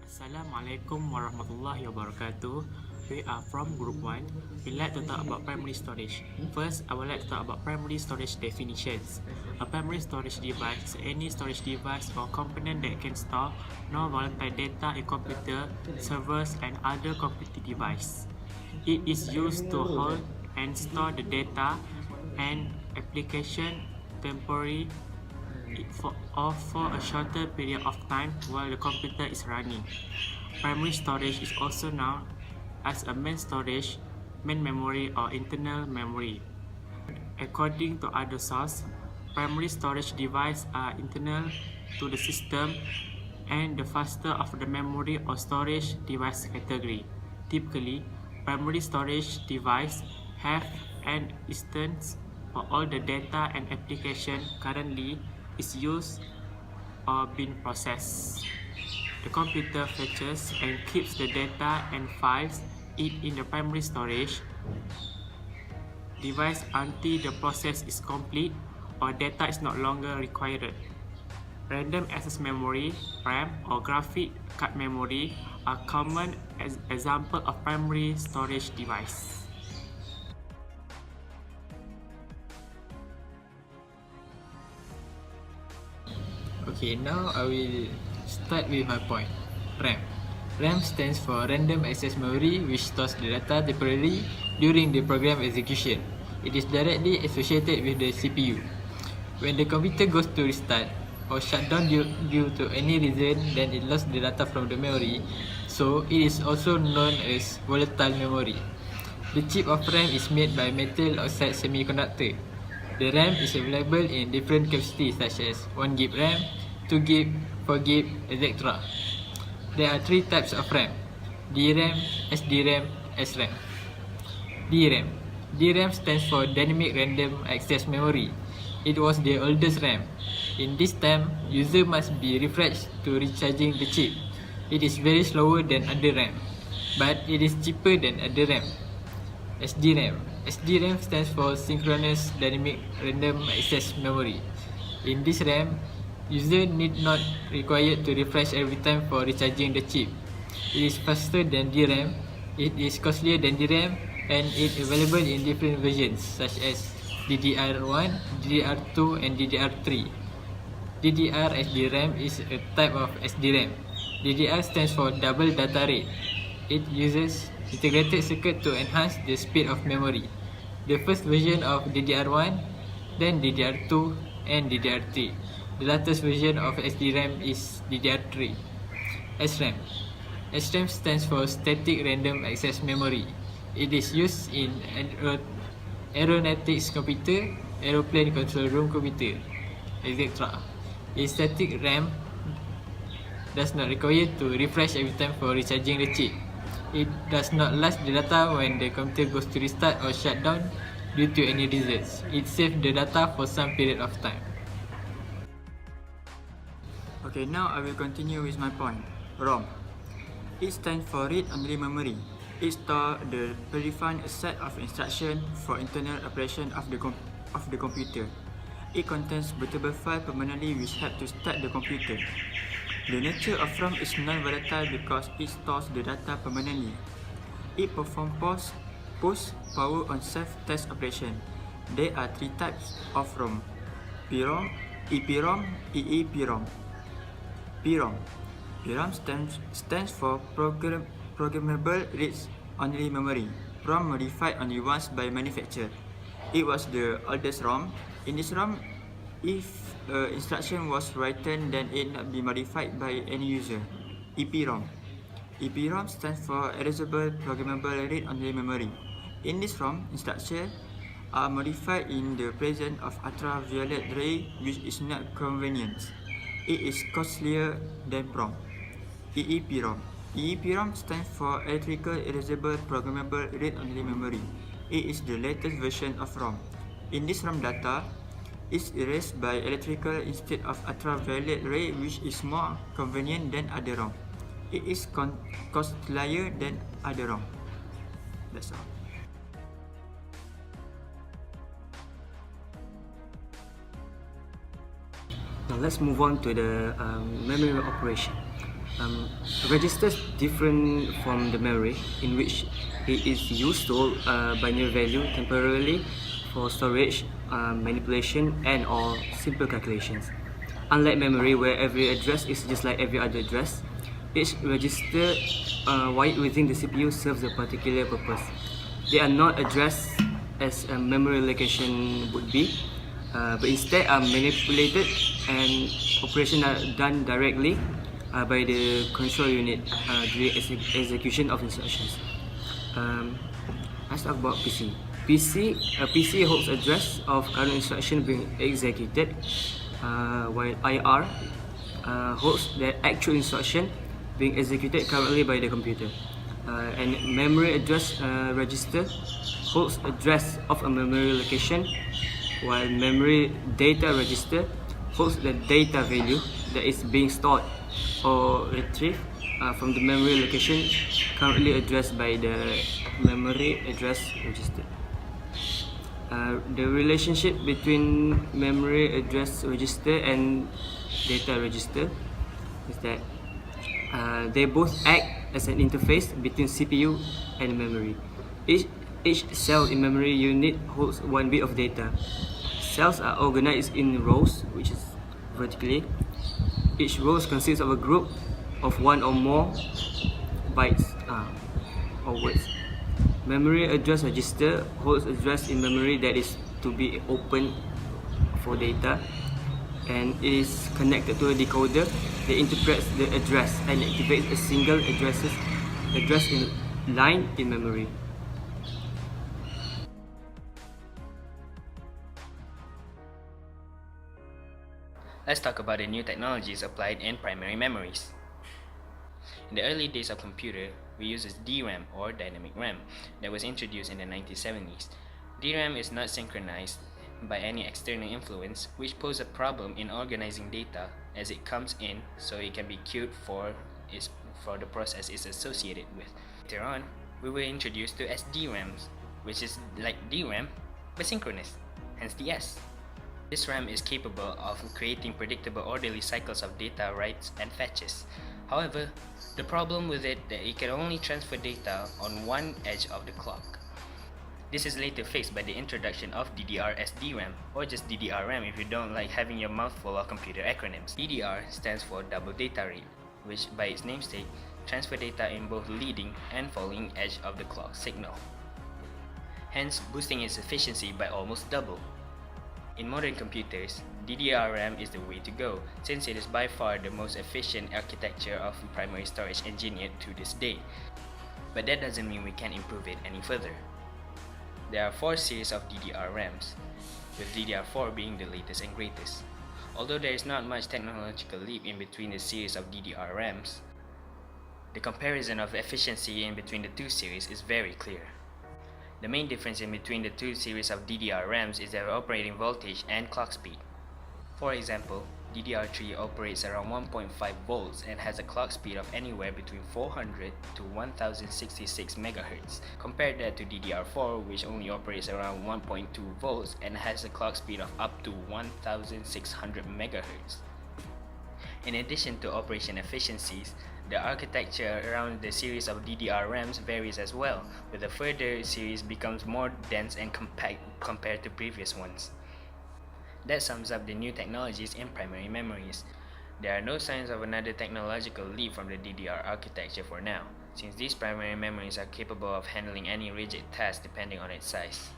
Assalamualaikum warahmatullahi wabarakatuh. We are from Group 1. We like to talk about primary storage. First, I would like to talk about primary storage definitions. A primary storage device is any storage device or component that can store non-volatile data in computer, servers, and other computing devices. It is used to hold and store the data and application temporarily for a shorter period of time while the computer is running. Primary storage is also known as a main storage, main memory, or internal memory. According to other sources, primary storage devices are internal to the system and the faster of the memory or storage device category. Typically, primary storage devices have an instance for all the data and application currently is used or being processed. The computer fetches and keeps the data and files in the primary storage device until the process is complete or data is no longer required. Random access memory, RAM, or graphic card memory are common as examples of primary storage device. Okay, now I will start with my point. RAM. RAM stands for Random Access Memory, which stores the data temporarily during the program execution. It is directly associated with the CPU. When the computer goes to restart or shut down due to any reason, then it lost the data from the memory, so it is also known as volatile memory. The chip of RAM is made by metal oxide semiconductor. The RAM is available in different capacities such as 1 GB RAM, 2 GB, 4 GB, etc. There are 3 types of RAM: DRAM, SDRAM, SRAM. DRAM. DRAM stands for Dynamic Random Access Memory. It was the oldest RAM. In this time, user must be refreshed to recharging the chip. It is very slower than other RAM, but it is cheaper than other RAM. SDRAM. SDRAM stands for Synchronous Dynamic Random Access Memory. In this RAM, user need not required to refresh every time for recharging the chip. It is faster than DRAM, it is costlier than DRAM, and it available in different versions such as DDR1, DDR2, and DDR3. DDR SDRAM is a type of SDRAM. DDR stands for Double Data Rate. It uses integrated circuit to enhance the speed of memory. The first version of DDR1, then DDR2, and DDR3. The latest version of SDRAM is DDR3. SRAM. SRAM stands for Static Random Access Memory. It is used in aeronautics computer, aeroplane control room computer, etc. A static RAM does not require to refresh every time for recharging the chip. It does not last the data when the computer goes to restart or shut down due to any reasons. It saves the data for some period of time. Okay, now I will continue with my point. ROM. It stands for Read Only Memory. It stores the predefined set of instructions for internal operation of the computer. It contains bootable files permanently which help to start the computer. The nature of ROM is non-volatile because it stores the data permanently. It performs push power on self-test operation. There are 3 types of ROM: PROM, EPROM, EEPROM. PROM. PROM stands for Programmable Read-Only Memory. ROM modified only once by manufacturer. It was the oldest ROM. In this ROM, if instruction was written, then it not be modified by any user. EPROM. EPROM stands for Erasable Programmable Read-Only Memory. In this ROM, instructions are modified in the presence of ultraviolet ray, which is not convenient. It is costlier than PROM. EEPROM. EEPROM stands for Electrical Erasable Programmable Read-Only Memory. It is the latest version of ROM. In this ROM, data is erased by electrical instead of ultraviolet ray, which is more convenient than other ROM. It is costlier than other ROM. That's all. Now let's move on to the memory operation. Registers different from the memory, in which it is used to hold binary value temporarily for storage, manipulation, and or simple calculations. Unlike memory, where every address is just like every other address, each register wired within the CPU serves a particular purpose. They are not addressed as a memory location would be, but instead are manipulated, and operations are done directly by the control unit during execution of instructions. Let's talk about PC. A PC holds address of current instruction being executed, while IR holds the actual instruction being executed currently by the computer. And memory address register holds address of a memory location, while memory data register holds the data value that is being stored or retrieved from the memory location currently addressed by the memory address register. The relationship between memory address register and data register is that they both act as an interface between CPU and memory. Each cell in memory unit holds 1 bit of data. Cells are organized in rows, which is vertically. Each row consists of a group of one or more bytes or words. Memory address register holds address in memory that is to be opened for data, and is connected to a decoder that interprets the address and activates a single address in line in memory. Let's talk about the new technologies applied in primary memories. In the early days of computer, we used DRAM or dynamic RAM that was introduced in the 1970s. DRAM is not synchronized by any external influence, which poses a problem in organizing data as it comes in, so it can be queued for the process it's associated with. Later on, we were introduced to SDRAMs, which is like DRAM but synchronous, hence the S. This RAM is capable of creating predictable orderly cycles of data writes and fetches. However, the problem with it that it can only transfer data on one edge of the clock. This is later fixed by the introduction of DDR SDRAM, or just DDR-RAM if you don't like having your mouth full of computer acronyms. DDR stands for double data rate, which by its namesake transfer data in both leading and following edge of the clock signal, hence boosting its efficiency by almost double. In modern computers, DDR-RAM is the way to go, since it is by far the most efficient architecture of primary storage engineered to this day. But that doesn't mean we can't improve it any further. There are 4 series of DDR-RAMs, with DDR4 being the latest and greatest. Although there is not much technological leap in between the series of DDR-RAMs, the comparison of efficiency in between the 2 series is very clear. The main difference in between the 2 series of DDR-RAMs is their operating voltage and clock speed. For example, DDR3 operates around 1.5 volts and has a clock speed of anywhere between 400 to 1066 MHz. Compare that to DDR4, which only operates around 1.2 volts and has a clock speed of up to 1600 MHz. In addition to operation efficiencies, the architecture around the series of DDR-RAMs varies as well, with the further series becomes more dense and compact compared to previous ones. That sums up the new technologies in primary memories. There are no signs of another technological leap from the DDR architecture for now, since these primary memories are capable of handling any rigid task depending on its size.